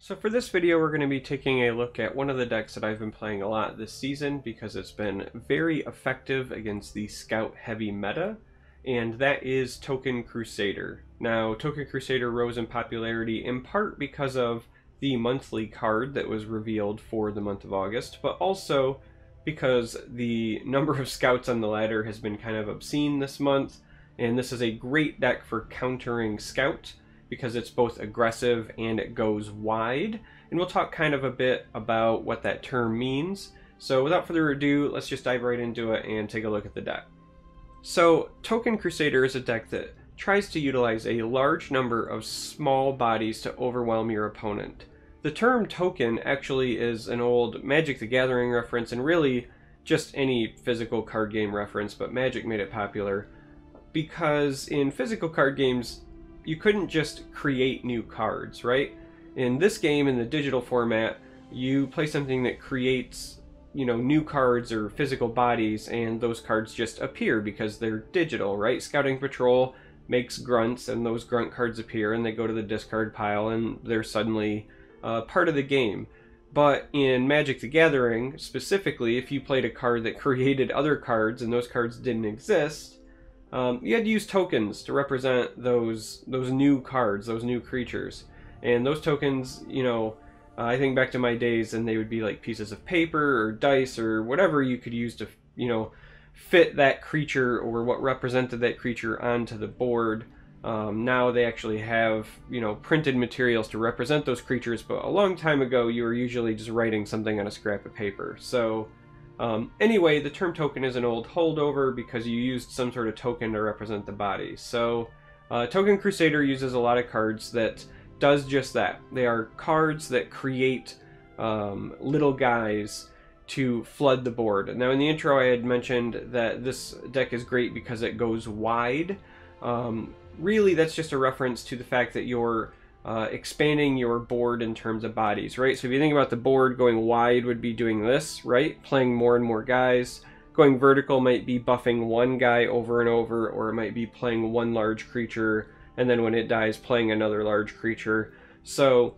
So for this video, we're going to be taking a look at one of the decks that I've been playing a lot this season because it's been very effective against the Scout heavy meta, and that is Token Crusader. Now, Token Crusader rose in popularity in part because of the monthly card that was revealed for the month of August, but also because the number of scouts on the ladder has been kind of obscene this month, and this is a great deck for countering Scout, because it's both aggressive and it goes wide. And we'll talk kind of a bit about what that term means. So without further ado, let's just dive right into it and take a look at the deck. So Token Crusader is a deck that tries to utilize a large number of small bodies to overwhelm your opponent. The term token actually is an old Magic the Gathering reference, and really just any physical card game reference, but Magic made it popular because in physical card games, you couldn't just create new cards, right? In this game, in the digital format, you play something that creates, new cards or physical bodies, and those cards just appear because they're digital, right? Scouting Patrol makes grunts, and those grunt cards appear, and they go to the discard pile, and they're suddenly part of the game. But in Magic the Gathering, specifically, if you played a card that created other cards, and those cards didn't exist, you had to use tokens to represent those new cards, those new creatures. And those tokens, I think back to my days, and they would be like pieces of paper or dice or whatever you could use to, fit that creature or what represented that creature onto the board. Now they actually have, printed materials to represent those creatures, but a long time ago you were usually just writing something on a scrap of paper. So anyway, the term token is an old holdover because you used some sort of token to represent the body. So Token Crusader uses a lot of cards that does just that. They are cards that create little guys to flood the board. Now in the intro I had mentioned that this deck is great because it goes wide. Really that's just a reference to the fact that you're expanding your board in terms of bodies, right? So if you think about the board, going wide would be doing this, right? Playing more and more guys. Going vertical might be buffing one guy over and over, or it might be playing one large creature, and then when it dies, playing another large creature. So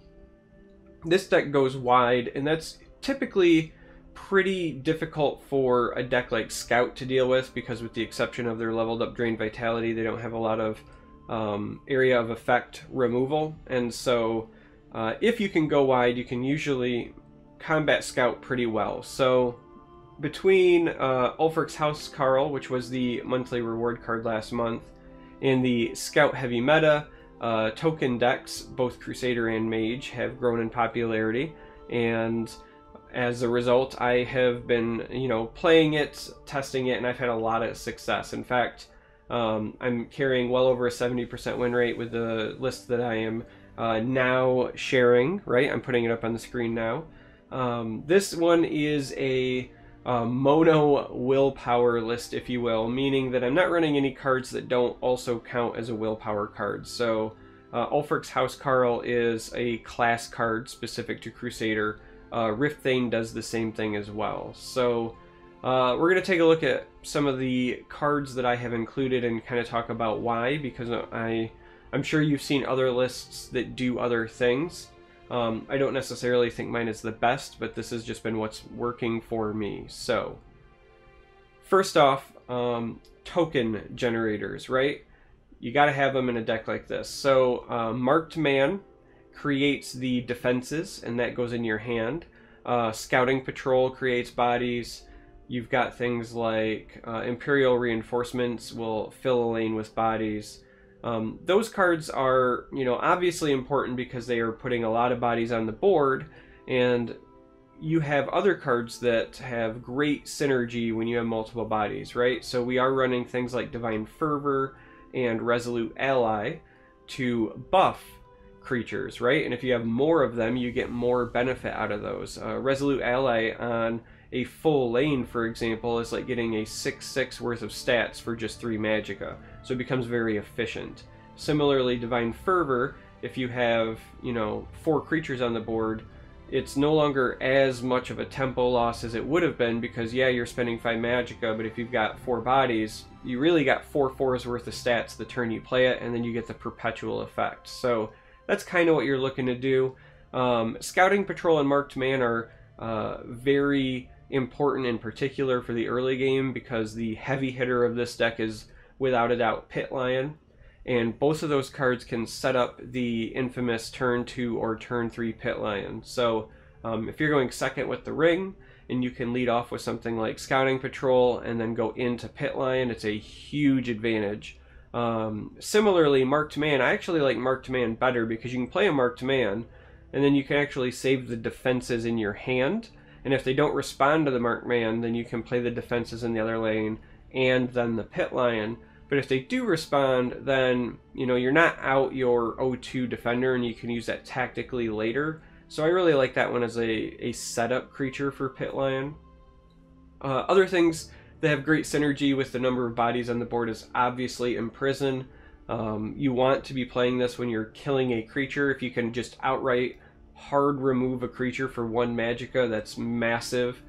this deck goes wide, and that's typically pretty difficult for a deck like Scout to deal with, because with the exception of their leveled up Drain Vitality, they don't have a lot of area of effect removal, and so if you can go wide, you can usually combat Scout pretty well. So between Ulfric's Housecarl, which was the monthly reward card last month, and the Scout heavy meta, token decks, both Crusader and Mage, have grown in popularity, and as a result I have been playing it, testing it, and I've had a lot of success. In fact, I'm carrying well over a 70% win rate with the list that I am now sharing, right? I'm putting it up on the screen now. This one is a mono willpower list, if you will, meaning that I'm not running any cards that don't also count as a willpower card. So Ulfric's Housecarl is a class card specific to Crusader. Rift Thane does the same thing as well. So we're going to take a look at some of the cards that I have included and kind of talk about why, because I'm sure you've seen other lists that do other things. I don't necessarily think mine is the best, but this has just been what's working for me. So first off, token generators, right? You got to have them in a deck like this. So Marked Man creates the defenses, and that goes in your hand. Scouting Patrol creates bodies. You've got things like Imperial Reinforcements will fill a lane with bodies. Those cards are, obviously important because they are putting a lot of bodies on the board, and you have other cards that have great synergy when you have multiple bodies, right? So we are running things like Divine Fervor and Resolute Ally to buff creatures, right? And if you have more of them, you get more benefit out of those. Resolute Ally on a full lane, for example, is like getting a 6/6 worth of stats for just 3 magicka, so it becomes very efficient. Similarly, Divine Fervor, if you have 4 creatures on the board, it's no longer as much of a tempo loss as it would have been, because yeah, you're spending 5 magicka, but if you've got 4 bodies, you really got 4 4s worth of stats the turn you play it, and then you get the perpetual effect. So that's kind of what you're looking to do. Scouting Patrol and Marked Man are very important in particular for the early game because the heavy hitter of this deck is without a doubt Pit Lion, and both of those cards can set up the infamous turn 2 or turn 3 Pit Lion. So if you're going second with the ring and you can lead off with something like Scouting Patrol and then go into Pit Lion, it's a huge advantage. Similarly, Marked Man, I actually like Marked Man better because you can play a Marked Man and then you can actually save the defenses in your hand, and if they don't respond to the Marked Man, then you can play the defenses in the other lane and then the Pit Lion. But if they do respond, then you're not out your O2 defender and you can use that tactically later. So I really like that one as a setup creature for Pit Lion. Other things that have great synergy with the number of bodies on the board is obviously Imprison. You want to be playing this when you're killing a creature. If you can just outright hard remove a creature for 1 magicka, that's massive.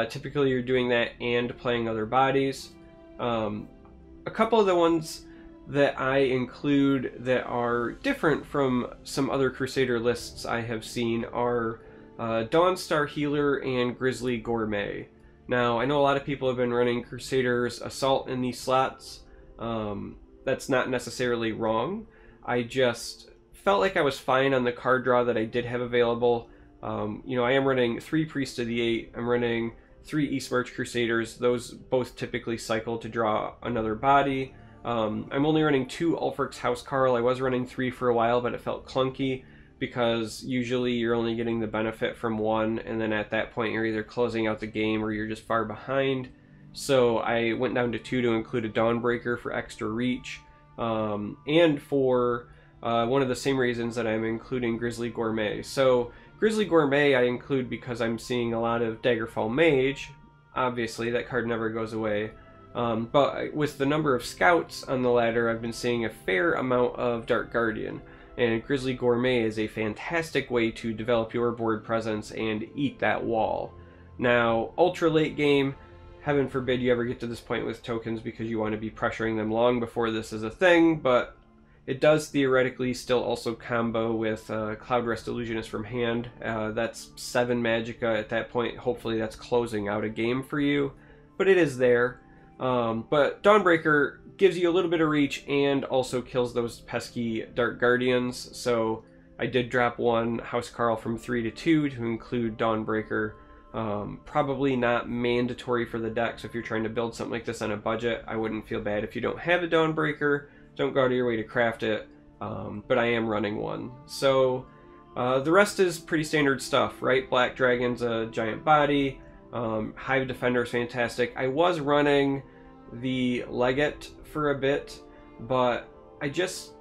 Typically you're doing that and playing other bodies. A couple of the ones that I include that are different from some other Crusader lists I have seen are Dawnstar Healer and Grizzly Gourmet. Now, I know a lot of people have been running Crusader's Assault in these slots. That's not necessarily wrong. I just felt like I was fine on the card draw that I did have available. I am running 3 Priest of the 8. I'm running 3 East March Crusaders. Those both typically cycle to draw another body. I'm only running 2 Ulfric's Housecarl. I was running 3 for a while, but it felt clunky because usually you're only getting the benefit from 1, and then at that point you're either closing out the game or you're just far behind. So I went down to 2 to include a Dawnbreaker for extra reach, and for one of the same reasons that I'm including Grizzly Gourmet. So Grizzly Gourmet I include because I'm seeing a lot of Daggerfall Mage. Obviously, that card never goes away. But with the number of scouts on the ladder, I've been seeing a fair amount of Dark Guardian. And Grizzly Gourmet is a fantastic way to develop your board presence and eat that wall. Now, ultra late game, heaven forbid you ever get to this point with tokens because you want to be pressuring them long before this is a thing, but it does theoretically still also combo with Cloud Rest Illusionist from hand. That's 7 magicka at that point. Hopefully that's closing out a game for you, but it is there. But Dawnbreaker gives you a little bit of reach and also kills those pesky Dark Guardians. So I did drop 1 Housecarl from 3 to 2 to include Dawnbreaker. Probably not mandatory for the deck, so if you're trying to build something like this on a budget, I wouldn't feel bad if you don't have a Dawnbreaker. Don't go out of your way to craft it, but I am running 1. So the rest is pretty standard stuff, right? Black Dragon's a giant body. Hive Defender is fantastic. I was running the Legate for a bit, but I just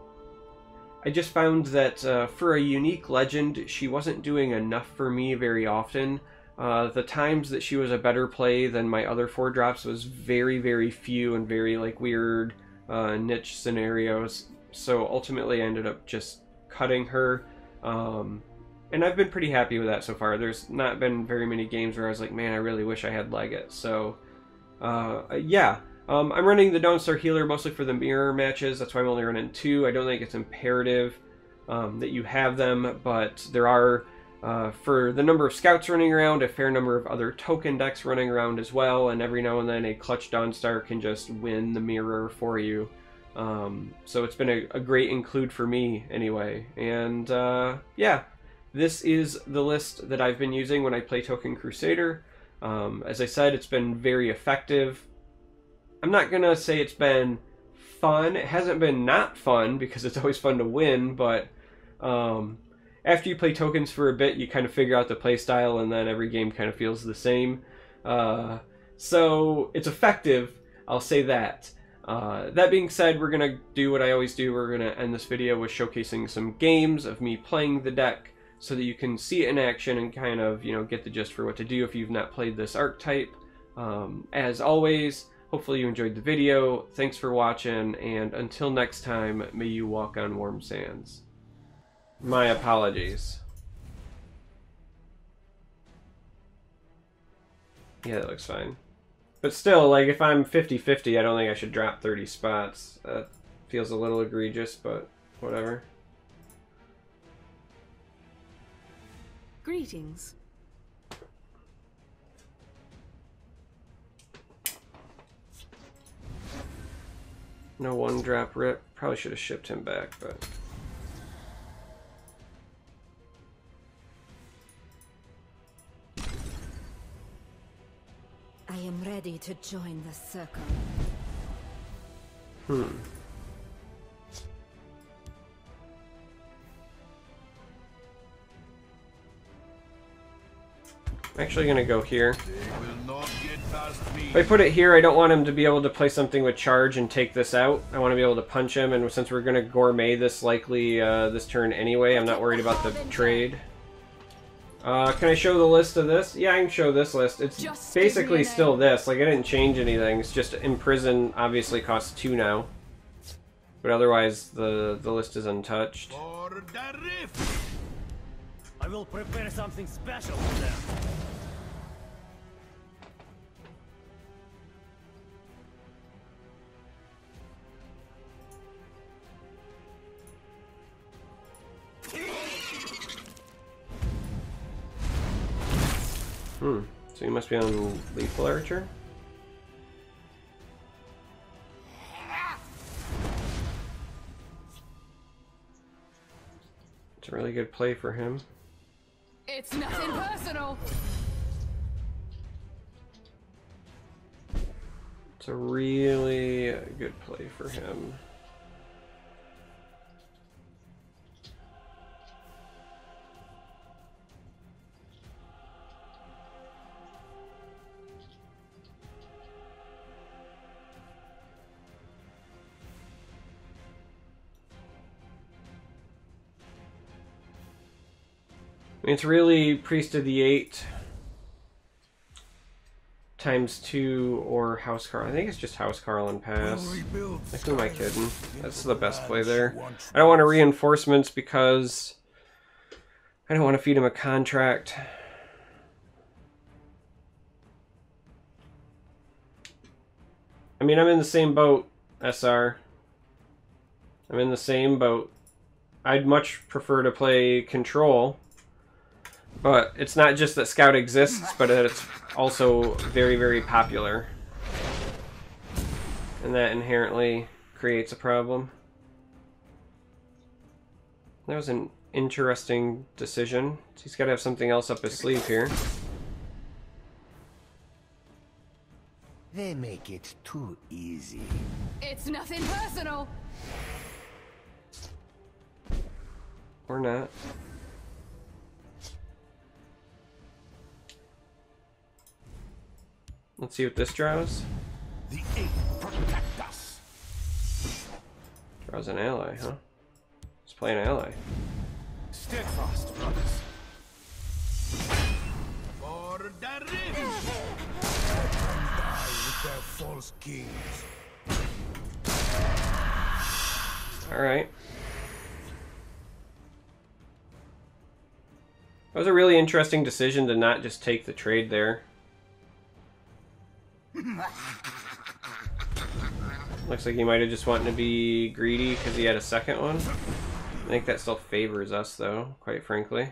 found that for a unique legend, she wasn't doing enough for me very often. The times that she was a better play than my other 4 drops was very, very few and very weird niche scenarios. So ultimately I ended up just cutting her. And I've been pretty happy with that so far. There's not been very many games where I was like, man, I really wish I had Legate. So, yeah. I'm running the Dawnstar Healer mostly for the mirror matches. That's why I'm only running 2. I don't think it's imperative that you have them, but there are, for the number of scouts running around, a fair number of other token decks running around as well, and every now and then a clutch Dawnstar can just win the mirror for you. So it's been a great include for me anyway. And, yeah. This is the list that I've been using when I play Token Crusader. As I said, it's been very effective. I'm not going to say it's been fun. It hasn't been not fun, because it's always fun to win, but after you play tokens for a bit, you kind of figure out the play style, and then every game kind of feels the same. So it's effective, I'll say that. That being said, we're going to do what I always do. We're going to end this video with showcasing some games of me playing the deck, so that you can see it in action and kind of, get the gist for what to do if you've not played this archetype. As always, hopefully you enjoyed the video. Thanks for watching, and until next time, may you walk on warm sands. My apologies. Yeah, that looks fine. But still, if I'm 50-50, I don't think I should drop 30 spots. That feels a little egregious, but whatever. Greetings. No one drop rip. Probably should have shipped him back, but I am ready to join the circle. I'm actually gonna go here. If I put it here, I don't want him to be able to play something with charge and take this out. I want to be able to punch him, and since we're gonna gourmet this likely this turn anyway, I'm not worried about the trade. Can I show the list of this? Yeah, I can show this list. It's basically still this. Like, I didn't change anything. It's just Imprison obviously costs 2 now. But otherwise, the list is untouched. I will prepare something special for them. So you must be on Lethal Archer? It's a really good play for him. It's nothing personal. It's a really good play for him. It's really Priest of the 8 times 2 or House Carl. I think it's just House Carl and pass. Like, who am I kidding? That's the best play there. I don't want to reinforcements because I don't want to feed him a contract. I mean, I'm in the same boat, SR. I'm in the same boat. I'd much prefer to play Control. But it's not just that Scout exists, but that it's also very, very popular. And that inherently creates a problem. That was an interesting decision. He's got to have something else up his sleeve here. They make it too easy. It's nothing personal. Or not. Let's see what this draws. The eight protect us. Draws an ally, huh? Let's play an ally. Steadfast, brothers. For the rift. Die with their false kings. Alright. That was a really interesting decision to not just take the trade there. Looks like he might have just wanted to be greedy because he had a second one. I think that still favors us, though, quite frankly.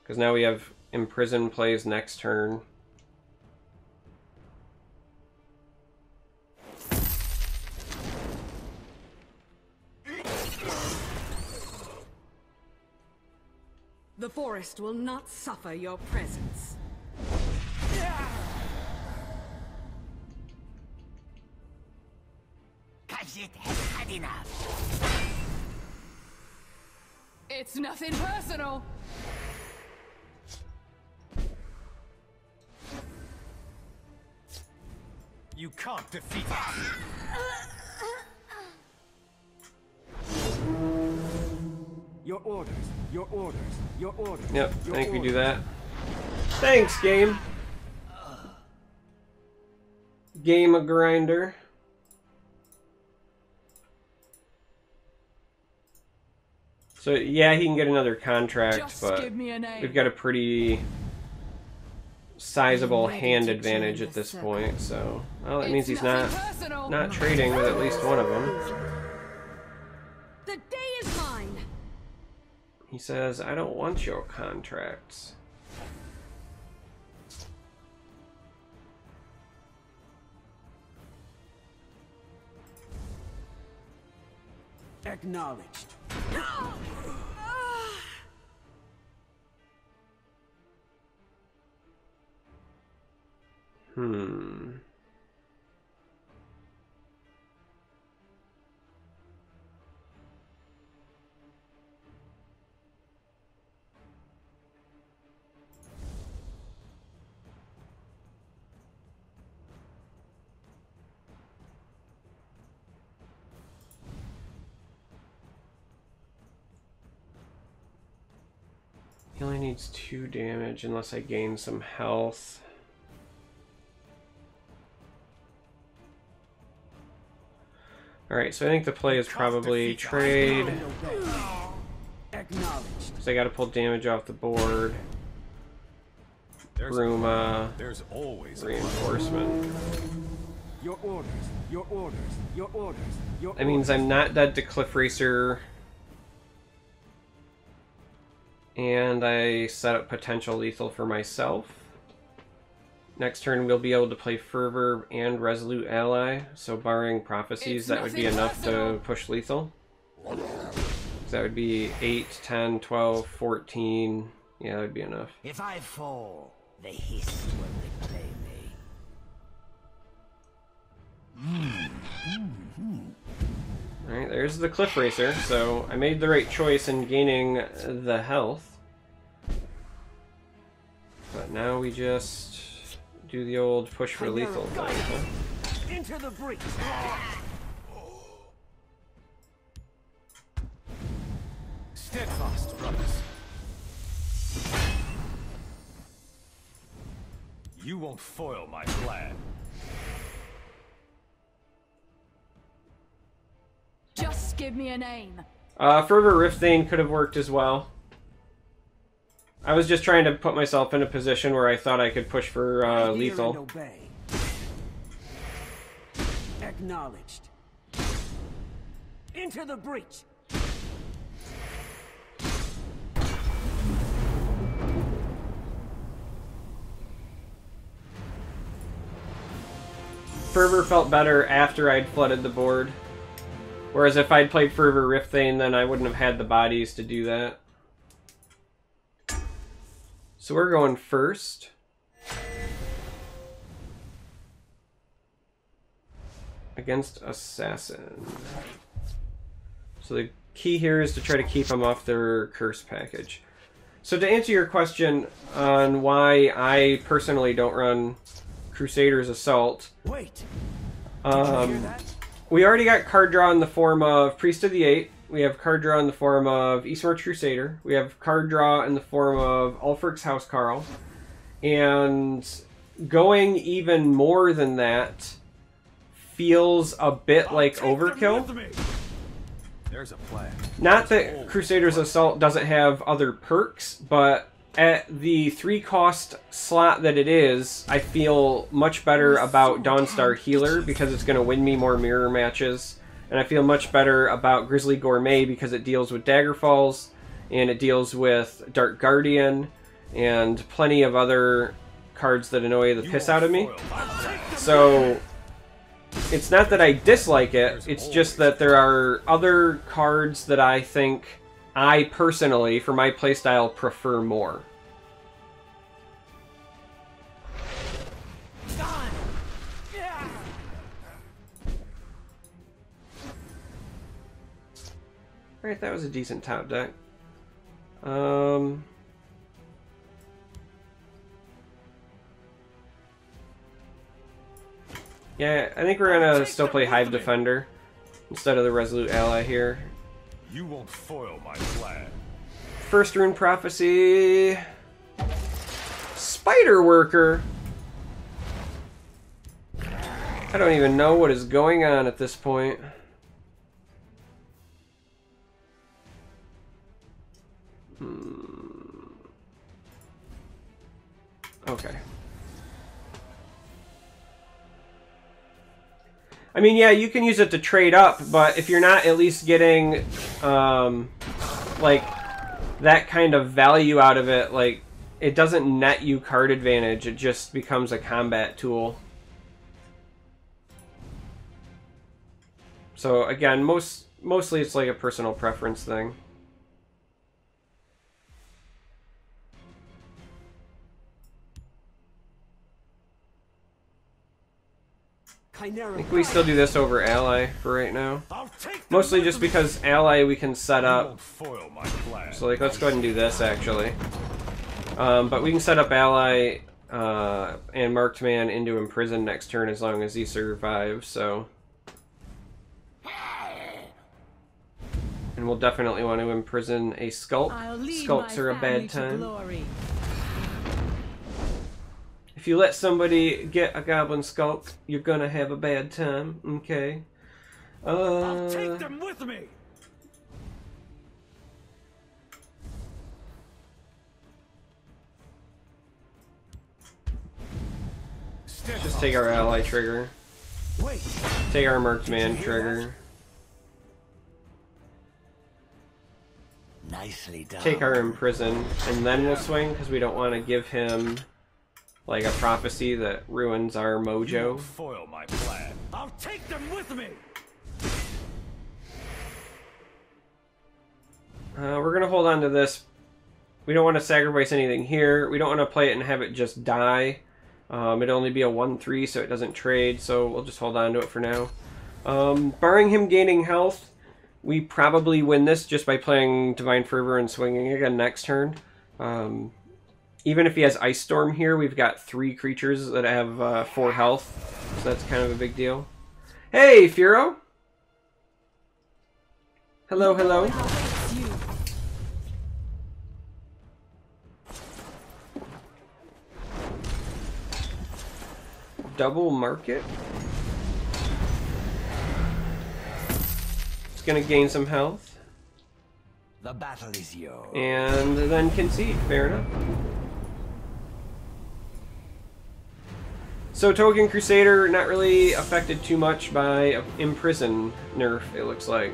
Because now we have Imprison plays next turn. The forest will not suffer your presence. Khajiit has had enough. It's nothing personal. You can't defeat us. Your orders, your orders, your orders. Yep, I think we do that. Thanks, game. Game of Grinder. So yeah, he can get another contract, Just but give me a name. we've got a pretty sizable hand advantage at this point. So, well, that means he's not trading with at least one of them. The day is mine. He says, I don't want your contracts. Acknowledged. He only needs 2 damage unless I gain some health. Alright, so I think the play is probably trade. So I gotta pull damage off the board. Bruma. There's always Reinforcement. Your orders, your orders, your orders, your That means I'm not dead to Cliff Racer. And I set up potential lethal for myself. Next turn we'll be able to play Fervor and Resolute Ally. So barring prophecies, that would be enough to push lethal. So that would be 8, 10, 12, 14. Yeah, that would be enough. If I fall, the hiss will repay me. Alright, there's the Cliff Racer. So I made the right choice in gaining the health. But now we just do the old push for lethal thing. into the breach. Steadfast, brothers. You won't foil my plan. Just give me a name. Fervor Riftthane could have worked as well. I was just trying to put myself in a position where I thought I could push for lethal. Hear and obey. Acknowledged. Into the breach. Fervor felt better after I'd flooded the board. Whereas if I'd played Fervor Riftthane, then I wouldn't have had the bodies to do that. So we're going first. Against Assassin. So the key here is to try to keep them off their curse package. So to answer your question on why I personally don't run Crusader's Assault, Wait. Did you hear that? we already got card draw in the form of Priest of the Eight. We have card draw in the form of Eastmarch Crusader. We have card draw in the form of Ulfric's Housecarl. And going even more than that feels a bit like overkill. There's a plan. Not that Crusader's Assault doesn't have other perks, but at the 3-cost slot that it is, I feel much better about Dawnstar Healer because it's going to win me more mirror matches. And I feel much better about Grizzly Gourmet because it deals with Daggerfalls, and it deals with Dark Guardian, and plenty of other cards that annoy the piss out of me. So it's not that I dislike it, it's just that there are other cards that I think I personally, for my playstyle, prefer more. Alright, that was a decent top deck. Yeah, I think we're gonna still play Hive Defender instead of the Resolute Ally here. You won't foil my plan. First Rune Prophecy. Spider Worker. I don't even know what is going on at this point. Okay. I mean, yeah, you can use it to trade up, but if you're not at least getting, like, that kind of value out of it. Like, it doesn't net you card advantage, it just becomes a combat tool. So again, mostly it's like a personal preference thing. I think we still do this over ally for right now. Mostly just because ally we can set up. So like, let's go ahead and do this actually. But we can set up ally and marked man into imprison next turn as long as he survives. So, and we'll definitely want to imprison a skulk. Skulks are a bad time. If you let somebody get a goblin skulk, you're gonna have a bad time. Okay. I'll take them with me. Just take our ally trigger. Wait. Take our marked man trigger. Nicely done. Take our imprison, and then we'll swing because we don't want to give him like a prophecy that ruins our mojo. Foil my plan. I'll take them with me. We're gonna hold on to this. We don't want to sacrifice anything here. We don't want to play it and have it just die. It'd only be a 1/3, so it doesn't trade. So we'll just hold on to it for now. Barring him gaining health, we probably win this just by playing Divine Fervor and swinging again next turn. Even if he has Ice Storm here, we've got 3 creatures that have 4 health, so that's kind of a big deal. Hey, Furo! Hello, hello. Double market. It's gonna gain some health. The battle is yours. And then concede, fair enough. So Token Crusader not really affected too much by Imprison nerf, it looks like.